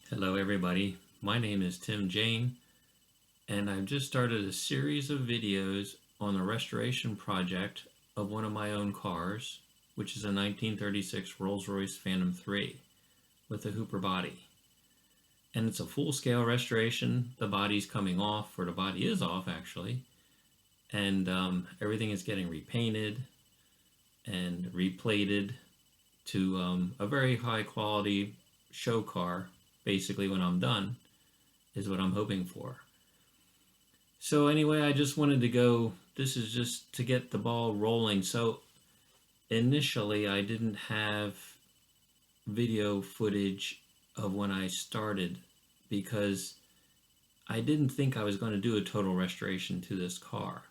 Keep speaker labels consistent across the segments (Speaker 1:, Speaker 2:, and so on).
Speaker 1: Hello, everybody. My name is Tim Jane, and I've just started a series of videos on the restoration project of one of my own cars, which is a 1936 Rolls-Royce Phantom 3 with a Hooper body. And it's a full-scale restoration. The body's coming off, or the body is off actually, and everything is getting repainted and replated to a very high-quality show car. Basically, when I'm done, is what I'm hoping for. So anyway, I just wanted to go, this is just to get the ball rolling. So initially I didn't have video footage of when I started because I didn't think I was going to do a total restoration to this car.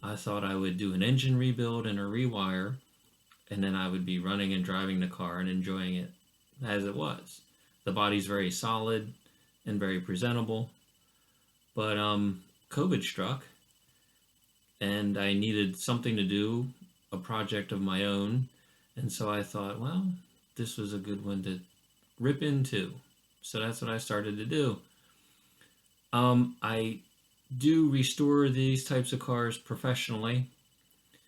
Speaker 1: I thought I would do an engine rebuild and a rewire, and then I would be running and driving the car and enjoying it as it was. The body's very solid and very presentable, but COVID struck and I needed something to do, a project of my own, and so I thought, well, this was a good one to rip into. So that's what I started to do. I do restore these types of cars professionally,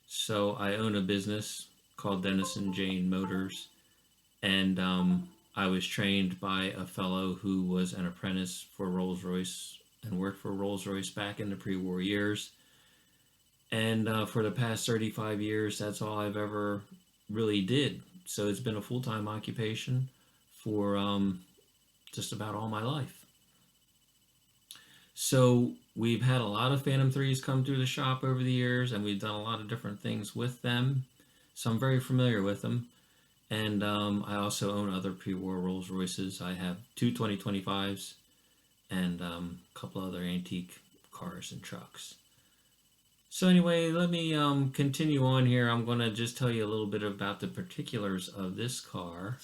Speaker 1: so I own a business called Dennis and Jane Motors, and I was trained by a fellow who was an apprentice for Rolls-Royce and worked for Rolls-Royce back in the pre-war years. And for the past 35 years, that's all I've ever really did. So it's been a full-time occupation for just about all my life. So we've had a lot of Phantom 3s come through the shop over the years, and we've done a lot of different things with them. So I'm very familiar with them. And I also own other pre-war Rolls-Royces. I have two 2025s and a couple other antique cars and trucks. So anyway, let me continue on here. I'm going to just tell you a little bit about the particulars of this car.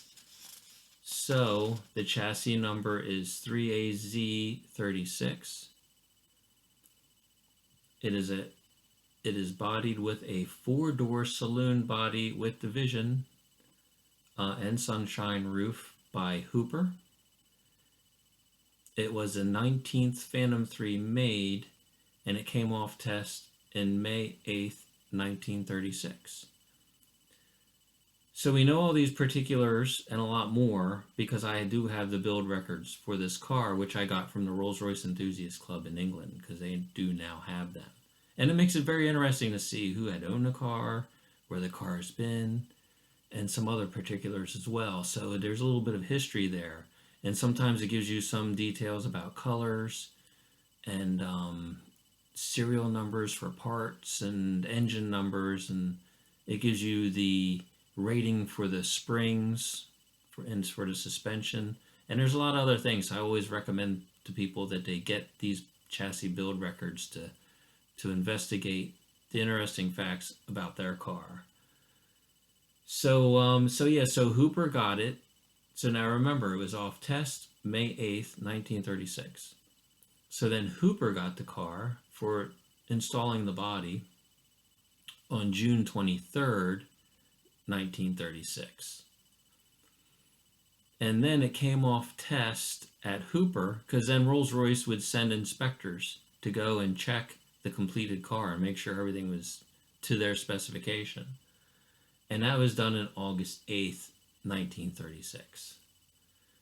Speaker 1: So the chassis number is 3AZ36. It is bodied with a 4-door saloon body with division and sunshine roof by Hooper. It was a 19th Phantom 3 made, and it came off test in May 8th, 1936. So we know all these particulars and a lot more because I do have the build records for this car, which I got from the Rolls-Royce Enthusiast Club in England, because they do now have them. And it makes it very interesting to see who had owned the car, where the car has been, and some other particulars as well. So there's a little bit of history there. And sometimes it gives you some details about colors and serial numbers for parts and engine numbers, and it gives you the rating for the springs and for the suspension. And there's a lot of other things. I always recommend to people that they get these chassis build records to investigate the interesting facts about their car. So Hooper got it. So now remember, it was off test May 8th, 1936. So then Hooper got the car for installing the body on June 23rd, 1936. And then it came off test at Hooper, because then Rolls-Royce would send inspectors to go and check the completed car and make sure everything was to their specification. And that was done on August 8th, 1936.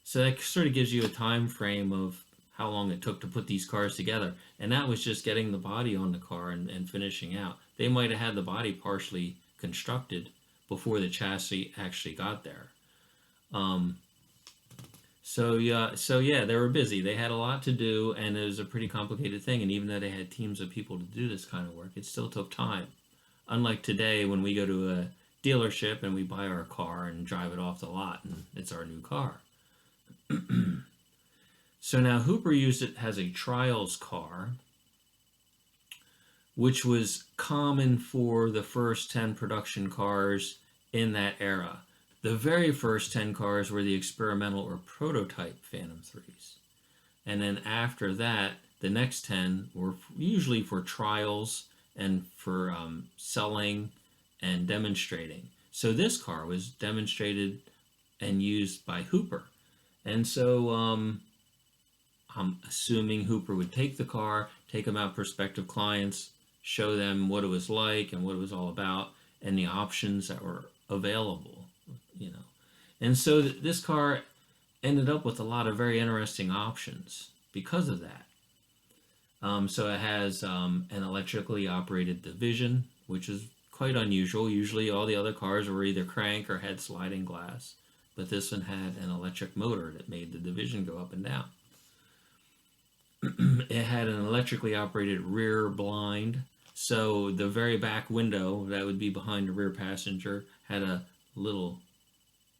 Speaker 1: So that sort of gives you a time frame of how long it took to put these cars together. And that was just getting the body on the car and finishing out. They might have had the body partially constructed before the chassis actually got there. So they were busy. They had a lot to do, and it was a pretty complicated thing. And even though they had teams of people to do this kind of work, it still took time. Unlike today, when we go to a dealership and we buy our car and drive it off the lot, and it's our new car. So now Hooper used it as a trials car, which was common for the first 10 production cars in that era. The very first 10 cars were the experimental or prototype Phantom 3s. And then after that, the next 10 were usually for trials and for selling and demonstrating. So this car was demonstrated and used by Hooper. And so I'm assuming Hooper would take the car, take them out prospective clients, show them what it was like and what it was all about, and the options that were available, you know. And so this car ended up with a lot of very interesting options because of that. So it has an electrically operated division, which is quite unusual. Usually all the other cars were either crank or had sliding glass, but this one had an electric motor that made the division go up and down. It had an electrically operated rear blind, so the very back window that would be behind the rear passenger had a little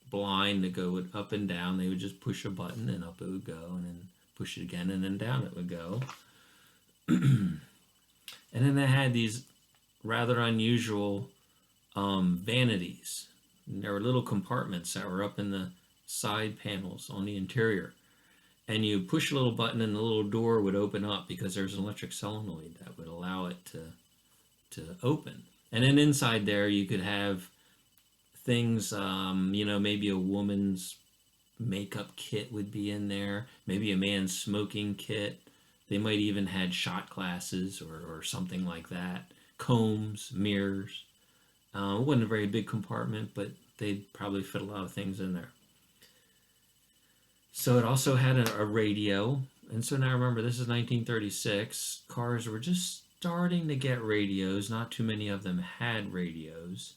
Speaker 1: blind that go up and down. They would just push a button and up it would go, and then push it again and then down it would go. And then they had these rather unusual vanities. And there were little compartments that were up in the side panels on the interior. And you push a little button and the little door would open up because there's an electric solenoid that would allow it to open. And then inside there you could have things, maybe a woman's makeup kit would be in there, maybe a man's smoking kit. They might even had shot glasses or something like that, combs, mirrors. It wasn't a very big compartment, but they'd probably fit a lot of things in there. So it also had a radio. And so now remember, this is 1936. Cars were just starting to get radios. Not too many of them had radios.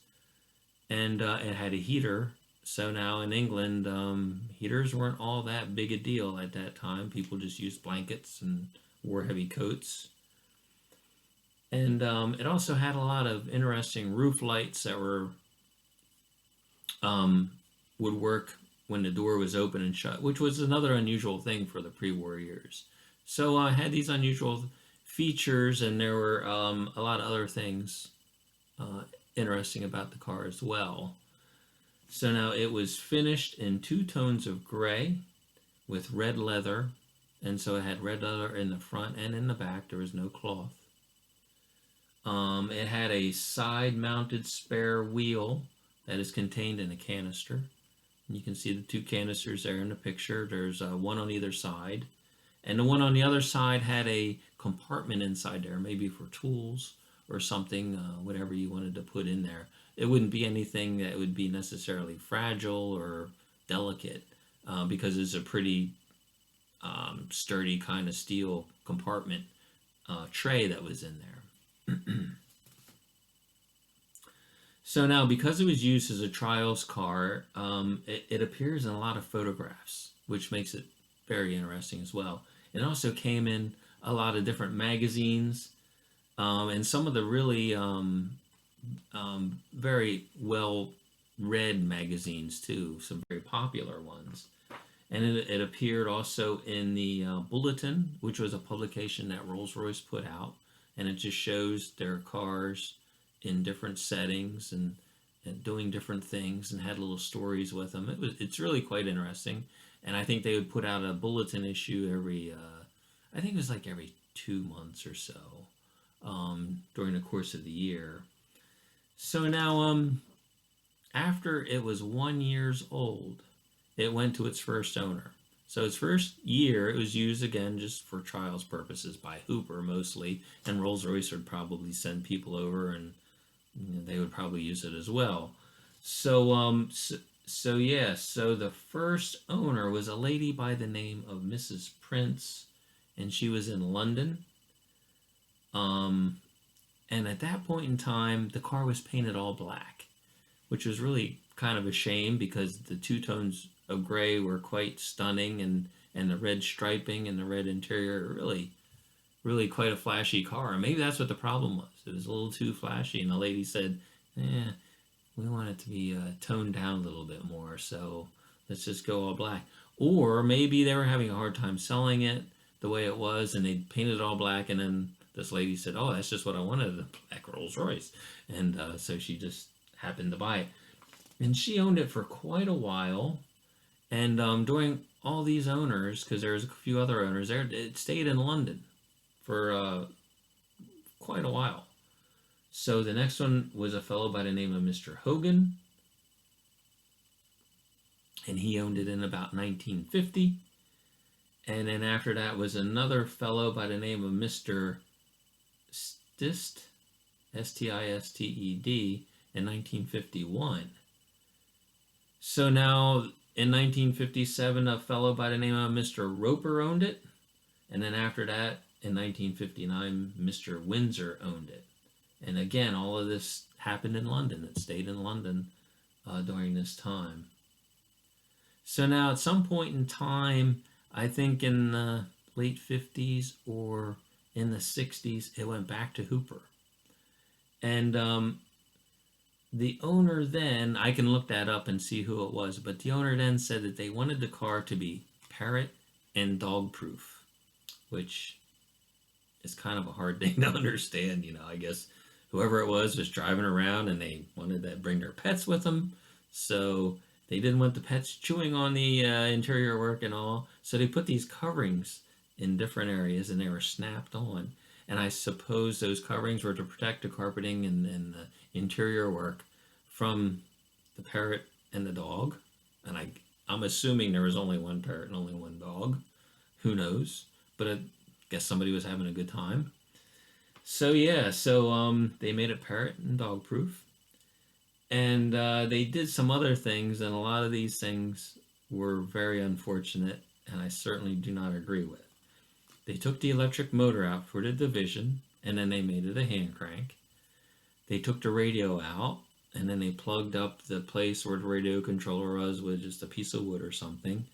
Speaker 1: And it had a heater. So now in England, heaters weren't all that big a deal at that time. People just used blankets and wore heavy coats. And it also had a lot of interesting roof lights that would work when the door was open and shut, which was another unusual thing for the pre-war years. So I had these unusual features, and there were a lot of other things interesting about the car as well. So now it was finished in 2 tones of gray with red leather, and so it had red leather in the front and in the back. There was no cloth. It had a side-mounted spare wheel that is contained in a canister. And you can see the 2 canisters there in the picture. There's one on either side. And the one on the other side had a compartment inside there, maybe for tools or something, whatever you wanted to put in there. It wouldn't be anything that would be necessarily fragile or delicate because it's a pretty sturdy kind of steel compartment tray that was in there. So now, because it was used as a trials car, it appears in a lot of photographs, which makes it very interesting as well. It also came in a lot of different magazines, and some of the really very well-read magazines too, some very popular ones. And it appeared also in the Bulletin, which was a publication that Rolls-Royce put out, and it just shows their cars in different settings and doing different things, and had little stories with them. It's really quite interesting, and I think they would put out a Bulletin issue every, I think it was like every 2 months or so during the course of the year. So now, after it was 1 year old, it went to its first owner. So its first year, it was used again just for trials purposes by Hooper mostly, and Rolls-Royce would probably send people over, and they would probably use it as well. So so the first owner was a lady by the name of Mrs. Prince, and she was in London. And at that point in time, the car was painted all black, which was really kind of a shame because the 2 tones of gray were quite stunning, and the red striping and the red interior, really quite a flashy car. And maybe that's what the problem was. It was a little too flashy, and the lady said, we want it to be toned down a little bit more, so let's just go all black. Or maybe they were having a hard time selling it the way it was, and they painted it all black, and then this lady said, oh, that's just what I wanted, a black Rolls-Royce. And so she just happened to buy it. And she owned it for quite a while, and during all these owners, because there was a few other owners there, it stayed in London for quite a while. So the next one was a fellow by the name of Mr. Hogan, and he owned it in about 1950. And then after that was another fellow by the name of Mr. Stist, Stisted, in 1951. So now in 1957, a fellow by the name of Mr. Roper owned it. And then after that, in 1959, Mr. Windsor owned it. And again, all of this happened in London. It stayed in London during this time. So now at some point in time, I think in the late 50s or in the 60s, it went back to Hooper. And the owner then, I can look that up and see who it was, but the owner then said that they wanted the car to be parrot and dog proof, which is kind of a hard thing to understand. I guess whoever it was driving around and they wanted to bring their pets with them. So they didn't want the pets chewing on the interior work and all. So they put these coverings in different areas and they were snapped on. And I suppose those coverings were to protect the carpeting and the interior work from the parrot and the dog. And I'm assuming there was only one parrot and only one dog. Who knows? But I guess somebody was having a good time. So yeah, they made it parrot and dog proof. And they did some other things, and a lot of these things were very unfortunate, and I certainly do not agree with. They took the electric motor out for the division, and then they made it a hand crank. They took the radio out, and then they plugged up the place where the radio controller was with just a piece of wood or something.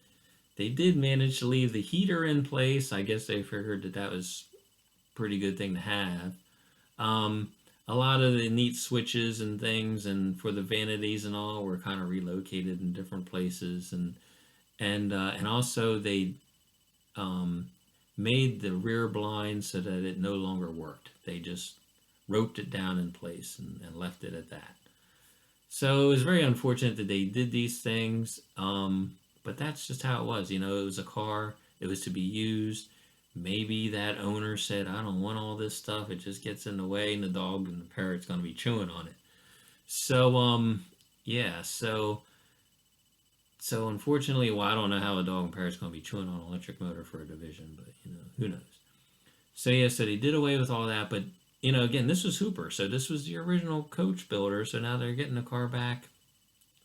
Speaker 1: They did manage to leave the heater in place. I guess they figured that was a pretty good thing to have. A lot of the neat switches and things, and for the vanities and all, were kind of relocated in different places, and also they made the rear blind so that it no longer worked. They just roped it down in place and left it at that. So it was very unfortunate that they did these things, but that's just how it was. It was a car. It was to be used. Maybe that owner said, I don't want all this stuff. It just gets in the way, and the dog and the parrot's going to be chewing on it. So, yeah, so unfortunately, well, I don't know how a dog and parrot's going to be chewing on an electric motor for a division, but, who knows. So, yeah, so they did away with all that, but, again, this was Hooper, so this was the original coach builder, so now they're getting the car back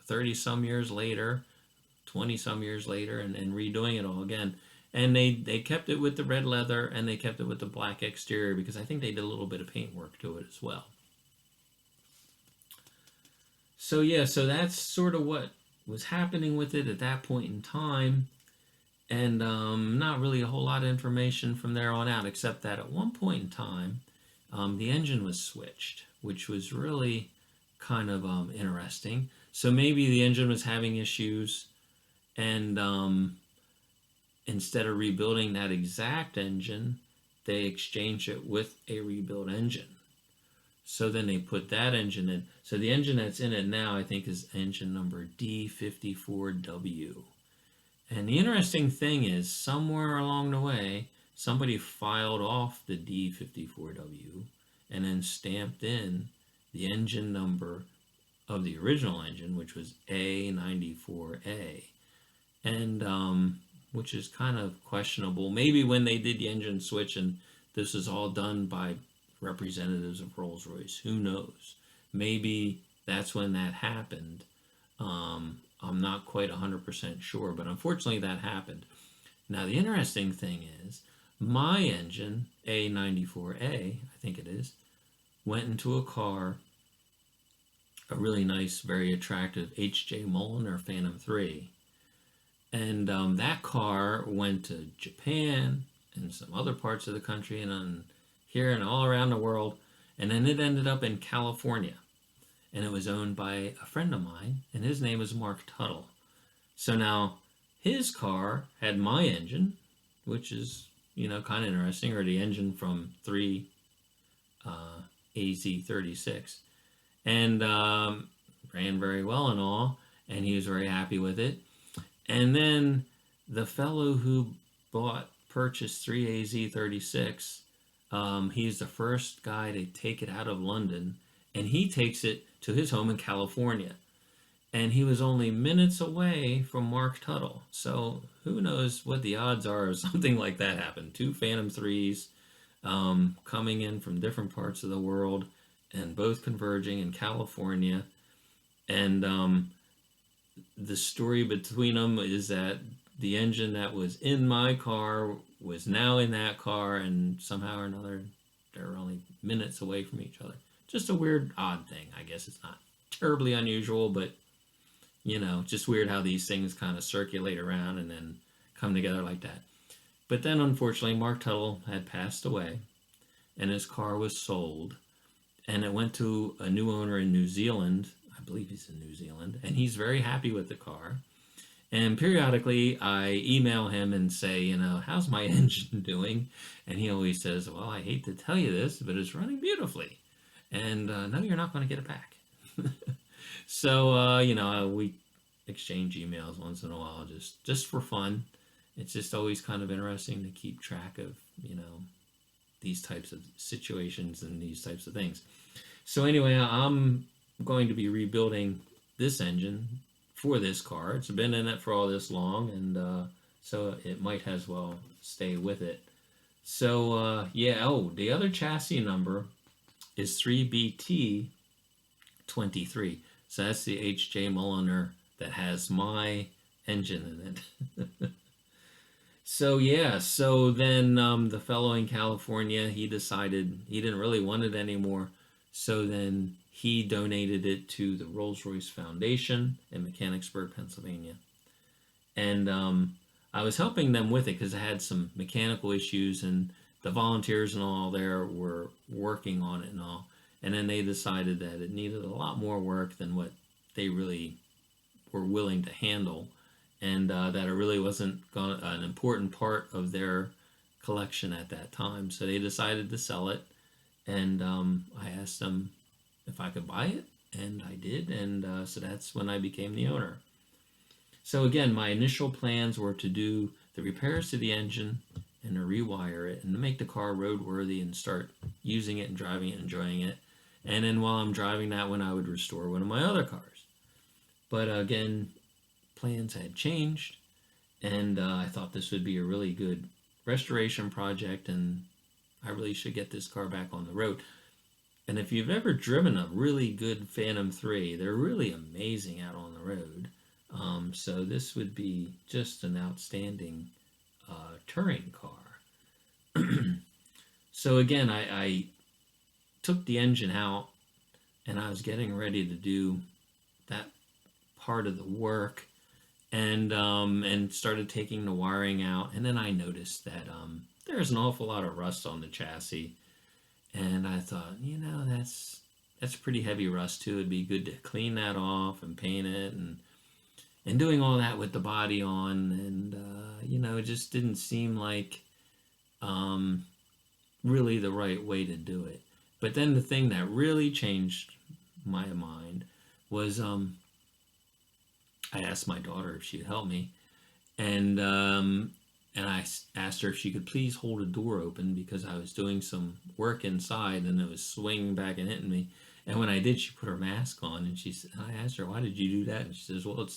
Speaker 1: 30-some years later, 20-some years later, and redoing it all again. And they kept it with the red leather, and they kept it with the black exterior, because I think they did a little bit of paint work to it as well. So yeah, so that's sort of what was happening with it at that point in time. And not really a whole lot of information from there on out, except that at one point in time, the engine was switched, which was really kind of interesting. So maybe the engine was having issues, and instead of rebuilding that exact engine, they exchanged it with a rebuilt engine. So then they put that engine in. So the engine that's in it now, I think, is engine number D54W. And the interesting thing is, somewhere along the way, somebody filed off the D54W and then stamped in the engine number of the original engine, which was A94A. And which is kind of questionable. Maybe when they did the engine switch, and this is all done by representatives of Rolls-Royce, who knows? Maybe that's when that happened. I'm not quite 100% sure, but unfortunately that happened. Now the interesting thing is, my engine, A94A, I think it is, went into a car, a really nice, very attractive H.J. Mulliner Phantom 3. And that car went to Japan and some other parts of the country and here and all around the world. And then it ended up in California. And it was owned by a friend of mine, and his name was Mark Tuttle. So now his car had my engine, which is, kind of interesting, or the engine from 3 AZ36. And ran very well and all, and he was very happy with it. And then the fellow who purchased 3AZ36, he's the first guy to take it out of London, and he takes it to his home in California. and he was only minutes away from Mark Tuttle. So who knows what the odds are of something like that happen? Two Phantom 3s coming in from different parts of the world and both converging in California. And the story between them is that the engine that was in my car was now in that car, and somehow or another they're only minutes away from each other. Just a weird, odd thing. I guess it's not terribly unusual, but just weird how these things kind of circulate around and then come together like that. But then, unfortunately, Mark Tuttle had passed away, and his car was sold, and it went to a new owner in New Zealand. I believe he's in New Zealand, and he's very happy with the car. And periodically, I email him and say, how's my engine doing? And he always says, well, I hate to tell you this, but it's running beautifully. And no, you're not going to get it back. So, we exchange emails once in a while just for fun. It's just always kind of interesting to keep track of, these types of situations and these types of things. So anyway, I'm going to be rebuilding this engine for this car. It's been in it for all this long, and so it might as well stay with it. So the other chassis number is 3BT23. So that's the H.J. Mulliner that has my engine in it. So then the fellow in California, he decided he didn't really want it anymore. So then he donated it to the Rolls-Royce Foundation in Mechanicsburg, Pennsylvania. And I was helping them with it because I had some mechanical issues, and the volunteers and all there were working on it and all. And then they decided that it needed a lot more work than what they really were willing to handle, and that it really wasn't an important part of their collection at that time. So they decided to sell it, and I asked them if I could buy it, and I did, and so that's when I became the owner. So again, my initial plans were to do the repairs to the engine and to rewire it and to make the car roadworthy and start using it and driving it and enjoying it. And then while I'm driving that one, I would restore one of my other cars. But again, plans had changed, and I thought this would be a really good restoration project, and I really should get this car back on the road. And if you've ever driven a really good Phantom 3, they're really amazing out on the road. So this would be just an outstanding touring car. So again, I took the engine out, and I was getting ready to do that part of the work, and started taking the wiring out, and then I noticed that there's an awful lot of rust on the chassis, and I thought, that's pretty heavy rust too. It'd be good to clean that off and paint it, and doing all that with the body on, and it just didn't seem like really the right way to do it. But then the thing that really changed my mind was I asked my daughter if she'd help me, and I asked her if she could please hold a door open because I was doing some work inside and it was swinging back and hitting me. And when I did, she put her mask on, and I asked her, "Why did you do that?" And she says, "Well,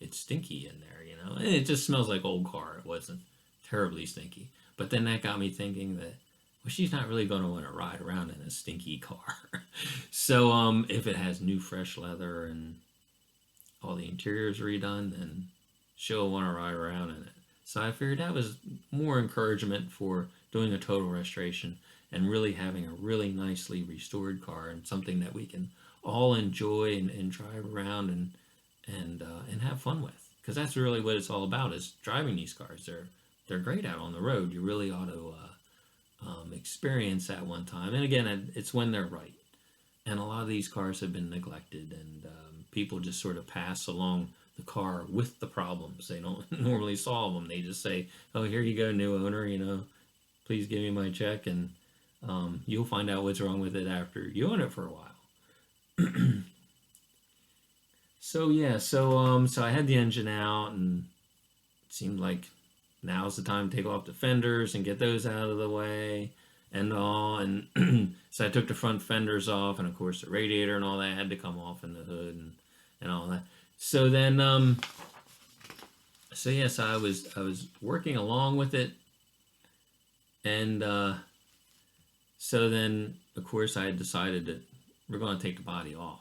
Speaker 1: it's stinky in there, and it just smells like old car. It wasn't terribly stinky." But then that got me thinking that, well, she's not really going to want to ride around in a stinky car. So if it has new fresh leather and all the interiors redone, then she'll want to ride around in it. So I figured that was more encouragement for doing a total restoration and really having a really nicely restored car, and something that we can all enjoy and drive around and have fun with. Because that's really what it's all about, is driving these cars. They're great out on the road. You really ought to experience that one time. And again, it's when they're right. And a lot of these cars have been neglected, and people just sort of pass along the car with the problems. They don't normally solve them. They just say, "Oh, here you go, new owner, please give me my check," and you'll find out what's wrong with it after you own it for a while. So I had the engine out, and it seemed like now's the time to take off the fenders and get those out of the way and all. And so I took the front fenders off, and of course the radiator and all that had to come off, in the hood and all that. So then, so yes, I was working along with it, and so then, of course, I had decided that we're going to take the body off.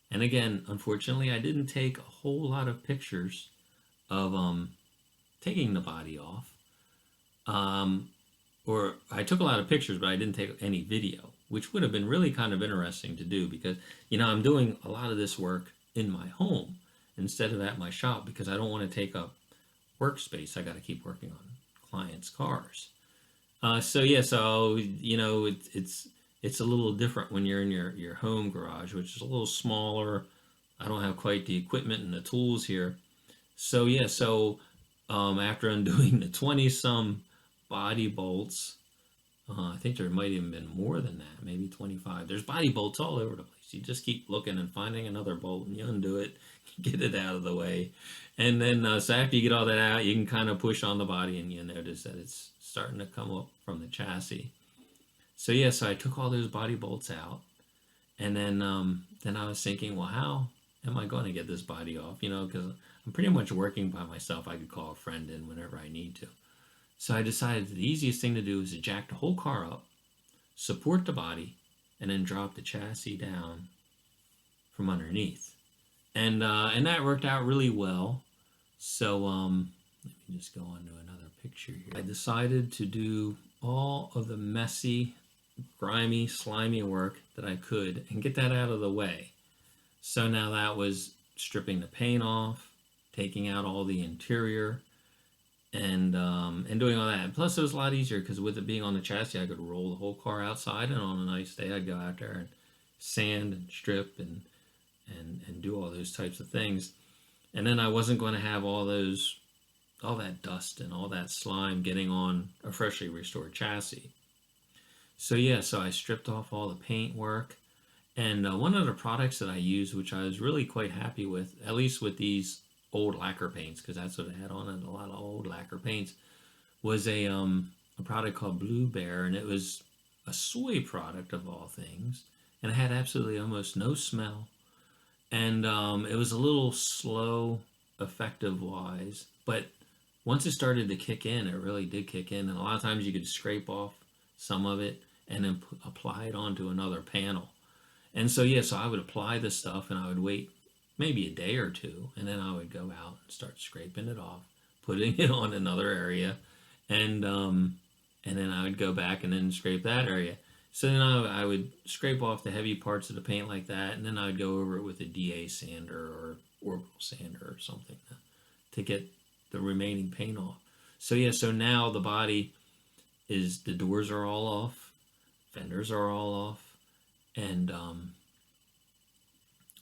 Speaker 1: And again, unfortunately, I didn't take a whole lot of pictures of taking the body off. Um, or I took a lot of pictures, but I didn't take any video, which would have been really kind of interesting to do because, I'm doing a lot of this work in my home instead of at my shop because I don't want to take up workspace. I got to keep working on clients' cars. So yeah, so it's a little different when you're in your home garage, which is a little smaller. I don't have quite the equipment and the tools here. So yeah, so after undoing the 20 some body bolts, I think there might even been more than that, maybe 25. There's body bolts all over the place. You just keep looking and finding another bolt and you undo it, get it out of the way. And then, so after you get all that out, you can kind of push on the body and you notice that it's starting to come up from the chassis. So yeah, so I took all those body bolts out, and then I was thinking, well, how am I going to get this body off? Because I'm pretty much working by myself. I could call a friend in whenever I need to. So I decided the easiest thing to do is to jack the whole car up, support the body, and then drop the chassis down from underneath. And that worked out really well. So let me just go on to another picture here. I decided to do all of the messy, grimy, slimy work that I could and get that out of the way. So now that was stripping the paint off, taking out all the interior, and doing all that. And plus, it was a lot easier because with it being on the chassis, I could roll the whole car outside, and on a nice day, I'd go out there and sand and strip and do all those types of things. And then I wasn't going to have all that dust and all that slime getting on a freshly restored chassis. So yeah, so I stripped off all the paint work. And one of the products that I used, which I was really quite happy with, at least with these old lacquer paints, because that's what I had on it, a lot of old lacquer paints, was a product called Blue Bear, and it was a soy product of all things, and it had absolutely almost no smell, and it was a little slow, effective wise, but once it started to kick in, it really did kick in, and a lot of times you could scrape off some of it and then apply it onto another panel. And so yeah, so I would apply this stuff and I would wait maybe a day or two, and then I would go out and start scraping it off, putting it on another area, and then I would go back and then scrape that area. So then I would scrape off the heavy parts of the paint like that, and then I would go over it with a DA sander or orbital sander or something to get the remaining paint off. So yeah, so now the body is, the doors are all off, fenders are all off, and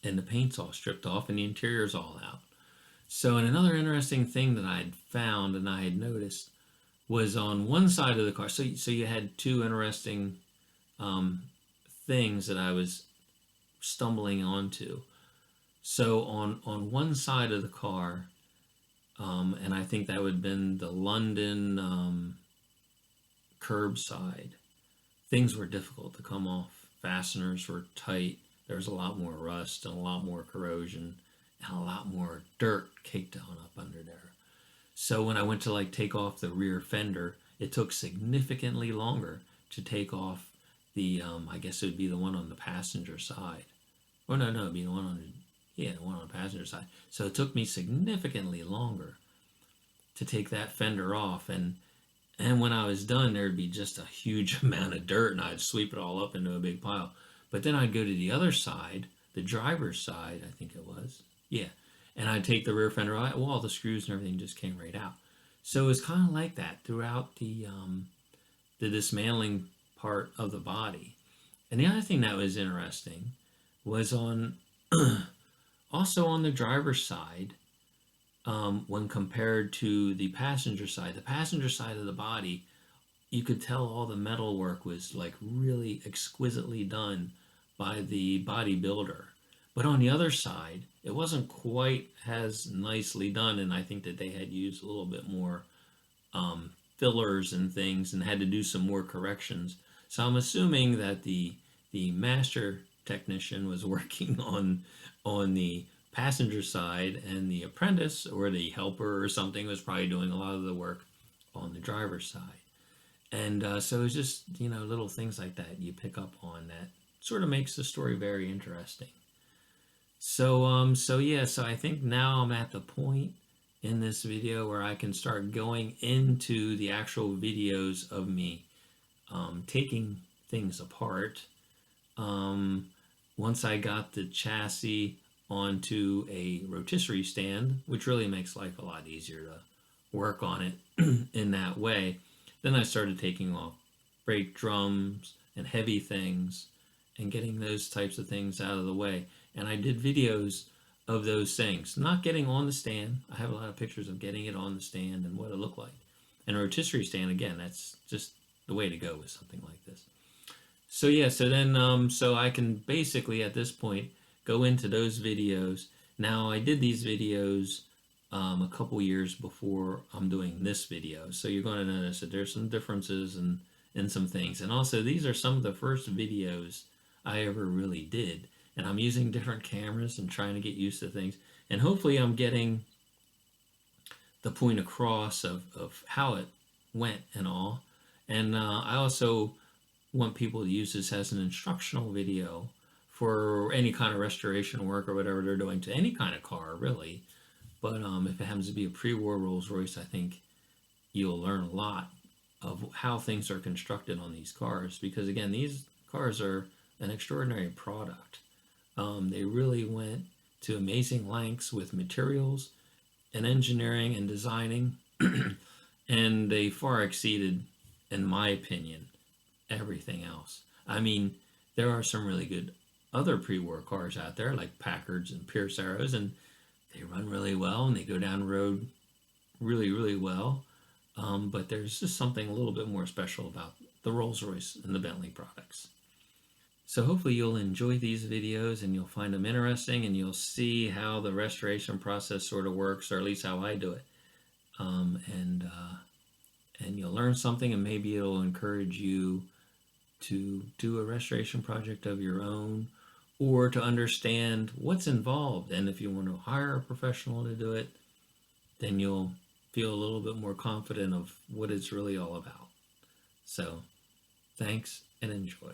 Speaker 1: the paint's all stripped off and the interior's all out. So, and another interesting thing that I had found and I had noticed was on one side of the car. So you had two interesting things that I was stumbling onto. So on one side of the car, and I think that would have been the London curbside, things were difficult to come off. Fasteners were tight. There was a lot more rust and a lot more corrosion and a lot more dirt caked on up under there. So when I went to take off the rear fender, it took significantly longer to take off the, I guess it would be the one on the passenger side. Oh no, it'd be the one on the one on the passenger side. So it took me significantly longer to take that fender off, and when I was done, there'd be just a huge amount of dirt, and I'd sweep it all up into a big pile. But then I'd go to the other side, the driver's side, I think it was, yeah, and I'd take the rear fender out. Well, all the screws and everything just came right out. So it was kind of like that throughout the dismantling part of the body. And the other thing that was interesting was on also on the driver's side, when compared to the passenger side. The passenger side of the body, you could tell all the metal work was really exquisitely done by the bodybuilder. But on the other side, it wasn't quite as nicely done, and I think that they had used a little bit more fillers and things and had to do some more corrections. So I'm assuming that the master technician was working on the passenger side, and the apprentice or the helper or something was probably doing a lot of the work on the driver's side. And so it's just, little things like that you pick up on that sort of makes the story very interesting. So I think now I'm at the point in this video where I can start going into the actual videos of me taking things apart. Um, Once I got the chassis onto a rotisserie stand, which really makes life a lot easier to work on it in that way, then I started taking off brake drums and heavy things and getting those types of things out of the way. And I did videos of those things, not getting on the stand. I have a lot of pictures of getting it on the stand and what it looked like. And a rotisserie stand, again, that's just the way to go with something like this. So I can basically at this point go into those videos. Now I did these videos a couple years before I'm doing this video, so you're going to notice that there's some differences in some things. And also, these are some of the first videos I ever really did, and I'm using different cameras and trying to get used to things. And hopefully, I'm getting the point across of how it went and all. And I also want people to use this as an instructional video for any kind of restoration work or whatever they're doing to any kind of car, really. But if it happens to be a pre-war Rolls-Royce, I think you'll learn a lot of how things are constructed on these cars. Because again, these cars are an extraordinary product. They really went to amazing lengths with materials and engineering and designing, and they far exceeded, in my opinion, everything else. I mean, there are some really good other pre-war cars out there, like Packards and Pierce Arrows, and they run really well and they go down the road really, really well. But there's just something a little bit more special about the Rolls-Royce and the Bentley products. So hopefully you'll enjoy these videos and you'll find them interesting and you'll see how the restoration process sort of works, or at least how I do it. And you'll learn something, and maybe it'll encourage you to do a restoration project of your own, or to understand what's involved. And if you want to hire a professional to do it, then you'll feel a little bit more confident of what it's really all about. So, thanks and enjoy.